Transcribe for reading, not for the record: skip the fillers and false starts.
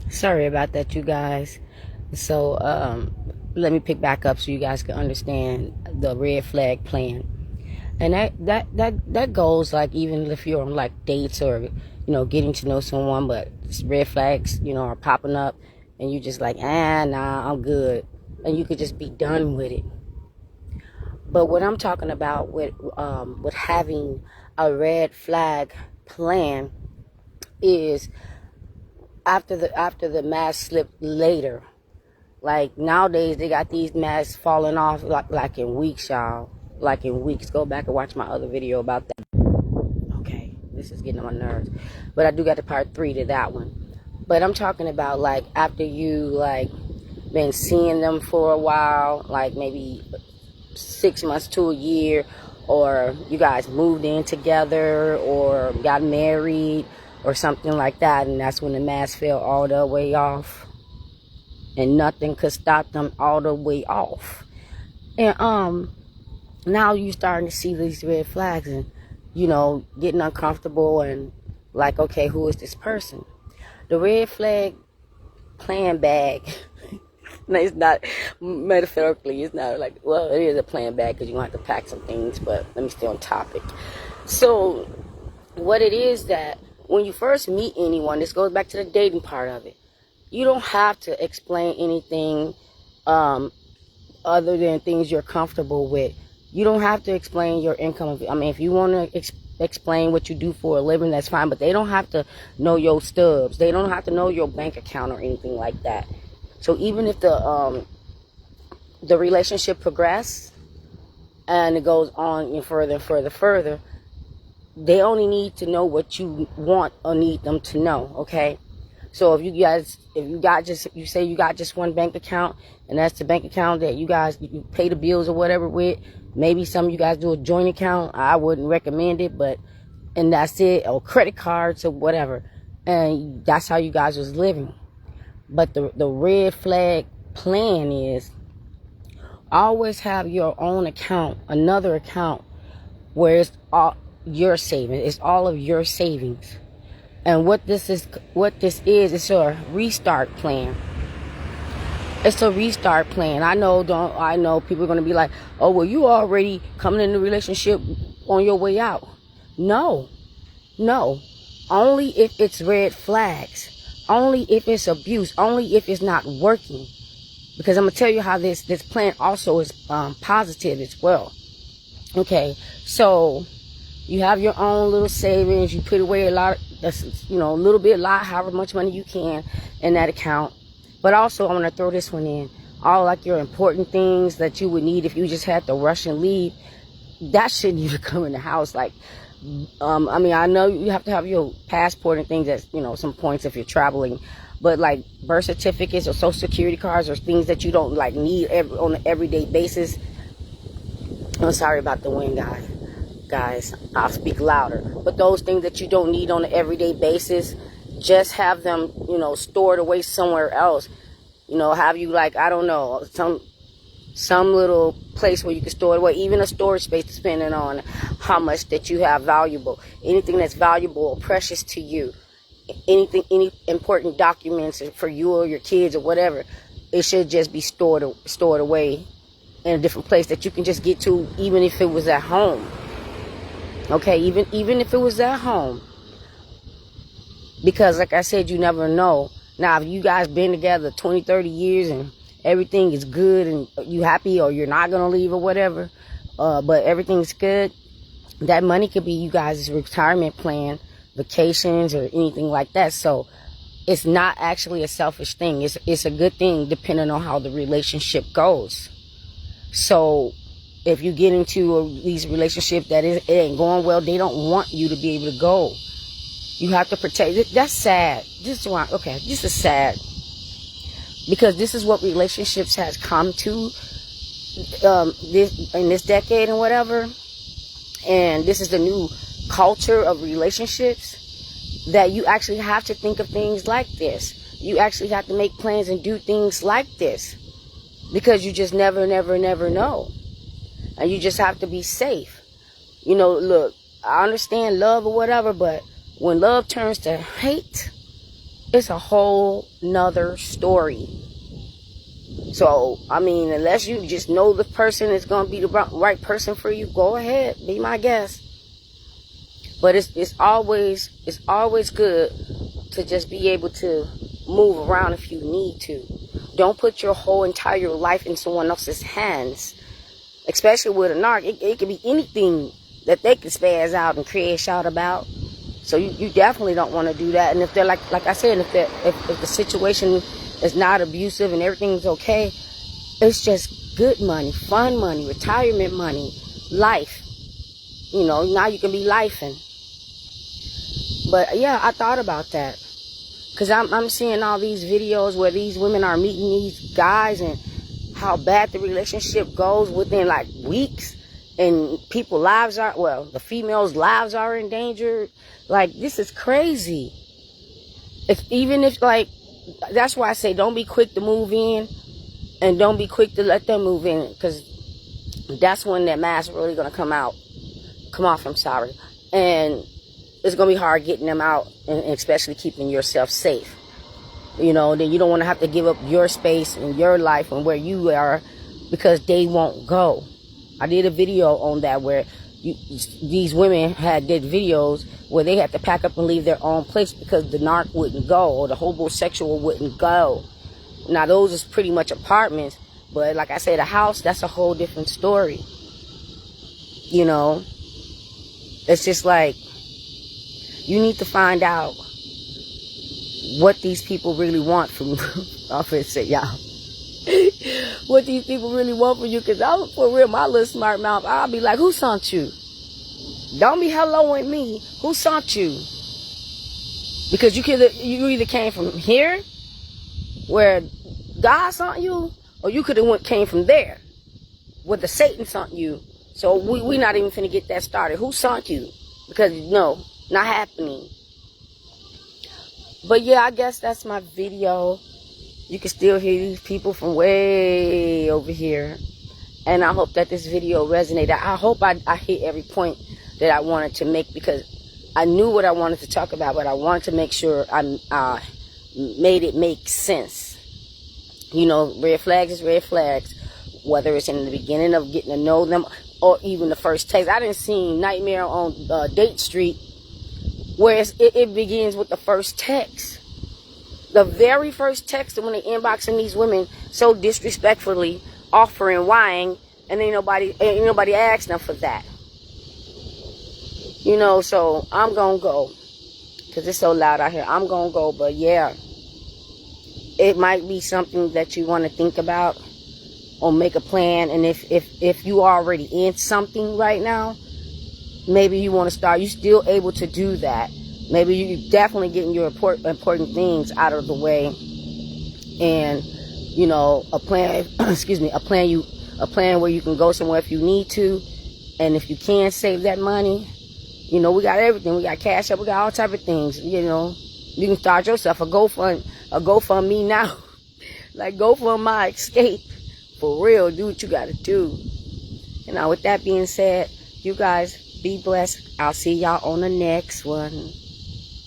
Sorry about that, you guys. So, let me pick back up so you guys can understand the red flag plan. And that goes like even if you're on like dates or getting to know someone, but red flags are popping up, and you just like nah, I'm good, and you could just be done with it. But what I'm talking about with having a red flag plan is after the mask slip later. Like nowadays they got these masks falling off like in weeks, y'all. Like in weeks. Go back and watch my other video about that. Okay, this is getting on my nerves. But I do got the part 3 to that one. But I'm talking about like after you like been seeing them for a while, like maybe 6 months to a year, or you guys moved in together or got married or something like that, and that's when the mask fell all the way off and nothing could stop them all the way off. And now you starting to see these red flags and getting uncomfortable and like, okay, who is this person? The red flag plan bag. No, it's not metaphorically. It's not like, well, it is a plan bag because you're going to have to pack some things, but let me stay on topic. So what it is that when you first meet anyone, this goes back to the dating part of it. You don't have to explain anything other than things you're comfortable with. You don't have to explain your income. I mean, if you want to explain what you do for a living, that's fine, but they don't have to know your stubs. They don't have to know your bank account or anything like that. So even if the relationship progresses and it goes on further and further, they only need to know what you want or need them to know, okay? So if you say you got just one bank account, and that's the bank account that you pay the bills or whatever with, maybe some of you guys do a joint account. I wouldn't recommend it, and that's it, or credit cards or whatever. And that's how you guys was living. But the red flag plan is always have your own account, another account where it's all your savings. It's all of your savings. And what this is, it's a restart plan. It's a restart plan. I know people are going to be like, oh, well, you already coming in the relationship on your way out. No. Only if it's red flags. Only if it's abuse. Only if it's not working. Because I'm going to tell you how this plan also is positive as well. Okay, so you have your own little savings. You put away a lot, however much money you can in that account. But also, I want to throw this one in. All like your important things that you would need if you just had to rush and leave, that shouldn't even come in the house. Like, I know you have to have your passport and things at, some points if you're traveling. But like birth certificates or social security cards or things that you don't like need on an everyday basis. I'm sorry about the wind, guys. I'll speak louder. But those things that you don't need on an everyday basis, just have them, stored away somewhere else. Have you like, I don't know, some little place where you can store it away, even a storage space, depending on how much that you have valuable. Anything that's valuable or precious to you. Any important documents for you or your kids or whatever, it should just be stored away in a different place that you can just get to, even if it was at home. Okay, even if it was at home. Because like I said, you never know. Now, if you guys been together 20, 30 years and everything is good and you happy, or you're not going to leave or whatever, but everything's good, that money could be you guys' retirement plan, vacations, or anything like that. So it's not actually a selfish thing. It's a good thing depending on how the relationship goes. So if you get into these relationships that it ain't going well, they don't want you to be able to go. You have to protect. That's sad. This is sad. Because this is what relationships has come to this decade and whatever. And this is the new culture of relationships, that you actually have to think of things like this. You actually have to make plans and do things like this, because you just never know. And you just have to be safe. Look, I understand love or whatever, but when love turns to hate, it's a whole nother story. So, I mean, unless you just know the person is going to be the right person for you, go ahead, be my guest. But it's always good to just be able to move around if you need to. Don't put your whole entire life in someone else's hands, especially with a narc. It could be anything that they can spaz out and crash out about. So you definitely don't want to do that. And if they're like I said, if the situation is not abusive and everything's okay, it's just good money, fun money, retirement money, life. You know, now you can be lifing. But yeah, I thought about that. Because I'm seeing all these videos where these women are meeting these guys and how bad the relationship goes within like weeks. And people's lives are, well, the females' lives are endangered. Like, this is crazy. Even if, like, that's why I say don't be quick to move in and don't be quick to let them move in, because that's when that mask really going to come off, and it's going to be hard getting them out, and especially keeping yourself safe. You know, then you don't want to have to give up your space and your life and where you are because they won't go. I did a video on that where these women did videos where they had to pack up and leave their own place because the narc wouldn't go, or the homosexual wouldn't go. Now, those is pretty much apartments, but like I said, a house, that's a whole different story. You know, it's just like, you need to find out what these people really want from I'm finna say y'all. What these people really want from you, because I'm, for real, my little smart mouth, I'll be like, who sent you? Don't be helloing me. Who sent you? Because you either came from here, where God sent you, or you could have came from there, where the Satan sent you. So we not even finna get that started. Who sent you? Because no, not happening. But yeah, I guess that's my video. You can still hear these people from way over here. And I hope that this video resonated. I hope I hit every point that I wanted to make, because I knew what I wanted to talk about, but I wanted to make sure I made it make sense. You know, red flags is red flags, whether it's in the beginning of getting to know them or even the first text. I didn't see Nightmare on Date Street where it begins with the first text. The very first text, when they inboxing these women so disrespectfully, offering wine, and ain't nobody asked them for that. You know, so I'm gonna go, because it's so loud out here. I'm gonna go, but yeah, it might be something that you want to think about or make a plan. And if you are already in something right now, maybe you want to start. You're still able to do that. Maybe you're definitely getting your important things out of the way, and you know, a plan. a plan where you can go somewhere if you need to, and if you can save that money. You know, we got everything. We got Cash App. We got all type of things. You know, you can start yourself a GoFundMe now. Like, go for my escape. For real, do what you got to do. And now, with that being said, you guys be blessed. I'll see y'all on the next one.